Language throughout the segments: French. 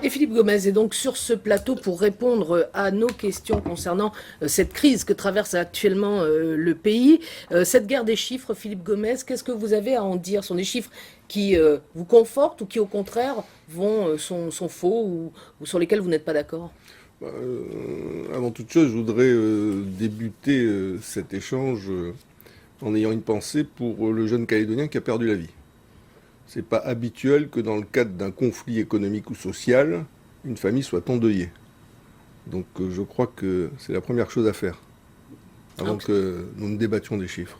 Et Philippe Gomez est donc sur ce plateau pour répondre à nos questions concernant cette crise que traverse actuellement le pays. Cette guerre des chiffres, Philippe Gomez, qu'est-ce que vous avez à en dire? Ce sont des chiffres qui vous confortent ou qui au contraire sont faux ou sur lesquels vous n'êtes pas d'accord? Avant toute chose, je voudrais débuter cet échange en ayant une pensée pour le jeune Calédonien qui a perdu la vie. C'est pas habituel que dans le cadre d'un conflit économique ou social, une famille soit endeuillée. Donc je crois que c'est la première chose à faire, avant que nous ne débattions des chiffres.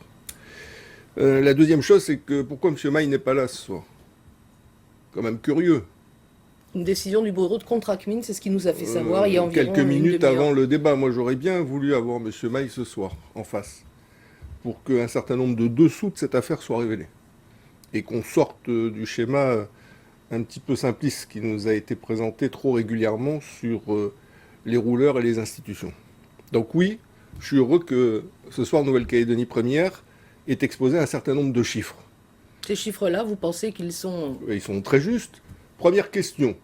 La deuxième chose, c'est que pourquoi M. Maille n'est pas là ce soir? Quand même curieux. Une décision du bureau de Contracmine, c'est ce qui nous a fait savoir il y a environ quelques minutes une demi-heure. avant le débat. Moi, j'aurais bien voulu avoir M. Maille ce soir, en face, pour qu'un certain nombre de dessous de cette affaire soient révélés. Et qu'on sorte du schéma un petit peu simpliste qui nous a été présenté trop régulièrement sur les rouleurs et les institutions. Donc oui, je suis heureux que ce soir, Nouvelle-Calédonie première ait exposé un certain nombre de chiffres. Ces chiffres-là, vous pensez qu'ils sont... Ils sont très justes. Première question,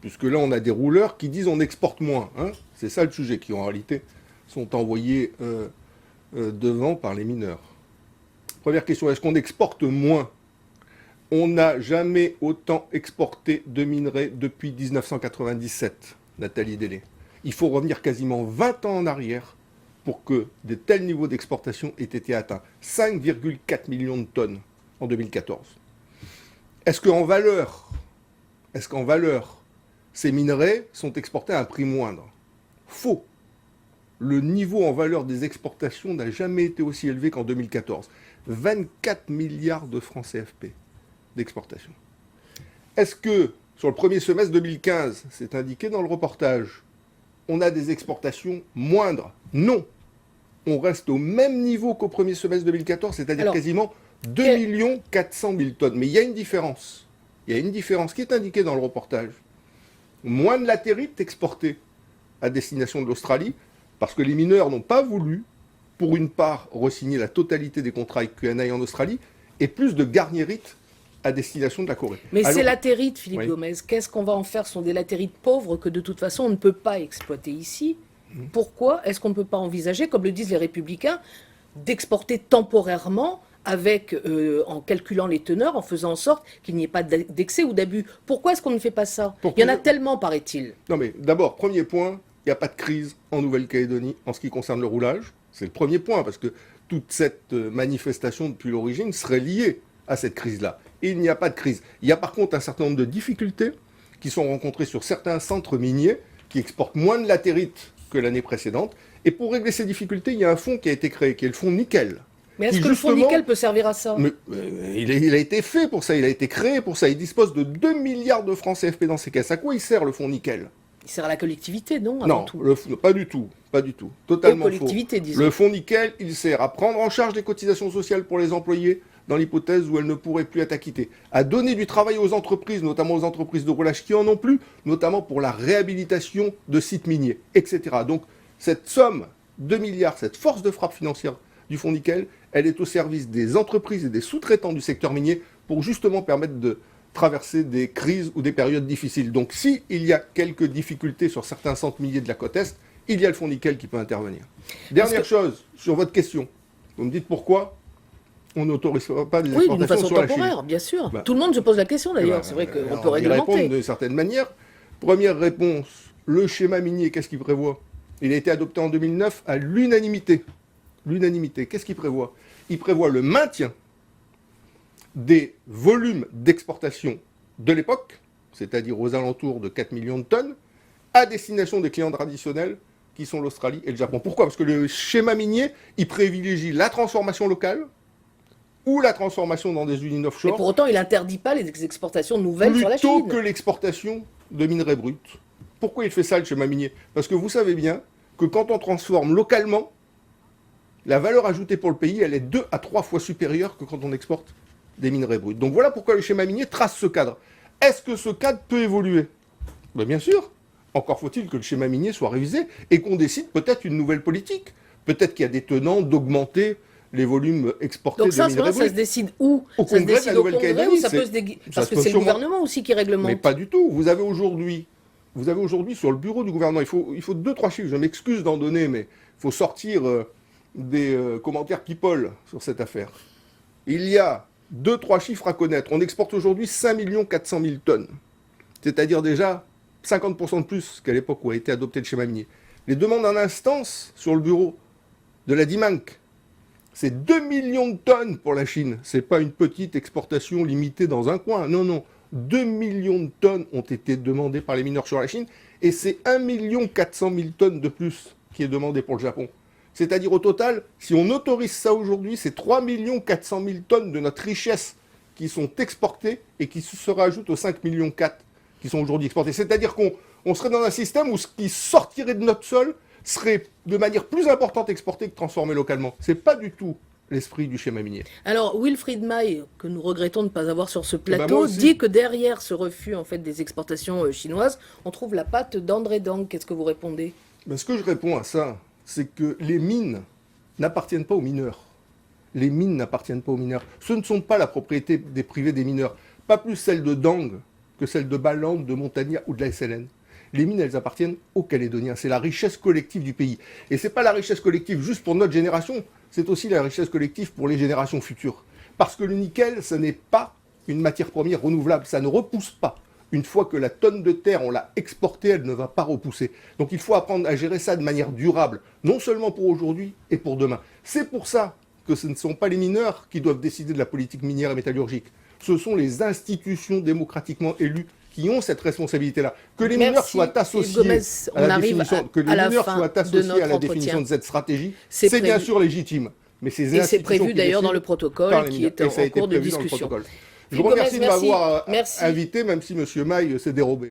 puisque là on a des rouleurs qui disent on exporte moins. Hein, c'est ça le sujet, qui en réalité sont envoyés devant par les mineurs. Première question, est-ce qu'on exporte moins? On n'a jamais autant exporté de minerais depuis 1997, Nathalie Délé. Il faut revenir quasiment 20 ans en arrière pour que de tels niveaux d'exportation aient été atteints. 5,4 millions de tonnes en 2014. Est-ce qu'en valeur, ces minerais sont exportés à un prix moindre? Faux. Le niveau en valeur des exportations n'a jamais été aussi élevé qu'en 2014. 24 milliards de francs CFP d'exportation. Est-ce que, sur le premier semestre 2015, c'est indiqué dans le reportage, on a des exportations moindres? Non. On reste au même niveau qu'au premier semestre 2014, c'est-à-dire quasiment 2 400 000 tonnes. Mais il y a une différence. Il y a une différence qui est indiquée dans le reportage. Moins de latérite exportée à destination de l'Australie, parce que les mineurs n'ont pas voulu, pour une part, re-signer la totalité des contrats avec QNI en Australie, et plus de garnierite à destination de la Corée. Mais ces latérites, Philippe Gomez, qu'est-ce qu'on va en faire? Ce sont des latérites pauvres que de toute façon on ne peut pas exploiter ici. Pourquoi est-ce qu'on ne peut pas envisager, comme le disent les Républicains, d'exporter temporairement avec, en calculant les teneurs, en faisant en sorte qu'il n'y ait pas d'excès ou d'abus? Pourquoi est-ce qu'on ne fait pas ça? Il y en a tellement, paraît-il. Non mais d'abord, premier point, il n'y a pas de crise en Nouvelle-Calédonie en ce qui concerne le roulage. C'est le premier point, parce que toute cette manifestation depuis l'origine serait liée à cette crise-là. Et il n'y a pas de crise. Il y a par contre un certain nombre de difficultés qui sont rencontrées sur certains centres miniers qui exportent moins de latérite que l'année précédente. Et pour régler ces difficultés, il y a un fonds qui a été créé, qui est le fonds nickel. Mais est-ce que le fonds nickel peut servir à ça? Il a été fait pour ça, il a été créé pour ça. Il dispose de 2 milliards de francs CFP dans ses caisses. À quoi il sert le fonds nickel? Il sert à la collectivité, non? Non, pas du tout. Pas du tout. Totalement faux. Disons. Le fonds nickel, il sert à prendre en charge les cotisations sociales pour les employés dans l'hypothèse où elles ne pourraient plus être acquittées, à donner du travail aux entreprises, notamment aux entreprises de roulage qui en ont plus, notamment pour la réhabilitation de sites miniers, etc. Donc cette somme, 2 milliards, cette force de frappe financière du fonds nickel, elle est au service des entreprises et des sous-traitants du secteur minier pour justement permettre de traverser des crises ou des périodes difficiles. Donc si il y a quelques difficultés sur certains centres miniers de la côte Est, il y a le fonds nickel qui peut intervenir. Dernière chose, sur votre question, vous me dites pourquoi on n'autorise pas des exportations sur la Chine. Oui, d'une façon temporaire, bien sûr. Tout le monde se pose la question d'ailleurs, c'est vrai qu'on peut réglementer. Répondre d'une certaine manière. Première réponse, le schéma minier, qu'est-ce qu'il prévoit? Il a été adopté en 2009 à l'unanimité. L'unanimité, qu'est-ce qu'il prévoit? Il prévoit le maintien des volumes d'exportation de l'époque, c'est-à-dire aux alentours de 4 millions de tonnes, à destination des clients traditionnels qui sont l'Australie et le Japon. Pourquoi? Parce que le schéma minier, il privilégie la transformation locale ou la transformation dans des usines offshore. Mais pour autant, il n'interdit pas les exportations nouvelles sur la Chine. Plutôt que l'exportation de minerais bruts. Pourquoi il fait ça, le schéma minier? Parce que vous savez bien que quand on transforme localement, la valeur ajoutée pour le pays, elle est 2 à 3 fois supérieure que quand on exporte des minerais bruts. Donc voilà pourquoi le schéma minier trace ce cadre. Est-ce que ce cadre peut évoluer? Bien sûr. Encore faut-il que le schéma minier soit révisé et qu'on décide peut-être une nouvelle politique. Peut-être qu'il y a des tenants d'augmenter les volumes exportés de minerais bruts. Donc ça se décide où? Au Congrès de la Nouvelle-Calédonie. Parce que c'est le gouvernement aussi qui réglemente. Mais pas du tout. Vous avez aujourd'hui vous avez aujourd'hui sur le bureau du gouvernement, il faut 2-3 chiffres, je m'excuse d'en donner, mais il faut sortir des commentaires people sur cette affaire. Il y a 2-3 chiffres à connaître. On exporte aujourd'hui 5 400 000 tonnes, c'est-à-dire déjà 50% de plus qu'à l'époque où a été adopté le schéma minier. Les demandes en instance sur le bureau de la DIMANC, c'est 2 millions de tonnes pour la Chine. Ce n'est pas une petite exportation limitée dans un coin. Non, non. 2 millions de tonnes ont été demandées par les mineurs sur la Chine et c'est 1 400 000 tonnes de plus qui est demandé pour le Japon. C'est-à-dire au total, si on autorise ça aujourd'hui, c'est 3 400 000 tonnes de notre richesse qui sont exportées et qui se rajoutent aux 5 millions 4 qui sont aujourd'hui exportées. C'est-à-dire qu'on serait dans un système où ce qui sortirait de notre sol serait de manière plus importante exporté que transformé localement. Ce n'est pas du tout l'esprit du schéma minier. Alors, Wilfried Maille, que nous regrettons de ne pas avoir sur ce plateau, dit que derrière ce refus en fait, des exportations chinoises, on trouve la patte d'André Dang. Qu'est-ce que vous répondez? Ce que je réponds à ça, c'est que les mines n'appartiennent pas aux mineurs. Les mines n'appartiennent pas aux mineurs. Ce ne sont pas la propriété des privés des mineurs. Pas plus celle de Dang que celle de Baland, de Montagna ou de la SLN. Les mines, elles appartiennent aux Calédoniens. C'est la richesse collective du pays. Et ce n'est pas la richesse collective juste pour notre génération, c'est aussi la richesse collective pour les générations futures. Parce que le nickel, ce n'est pas une matière première renouvelable. Ça ne repousse pas. Une fois que la tonne de terre, on l'a exportée, elle ne va pas repousser. Donc il faut apprendre à gérer ça de manière durable, non seulement pour aujourd'hui et pour demain. C'est pour ça que ce ne sont pas les mineurs qui doivent décider de la politique minière et métallurgique. Ce sont les institutions démocratiquement élues qui ont cette responsabilité-là. Que les mineurs soient associés à la définition de cette stratégie, c'est bien sûr légitime. Mais et c'est prévu d'ailleurs dans le protocole qui est en cours de discussion. Je vous remercie de m'avoir invité, même si M. Maille s'est dérobé.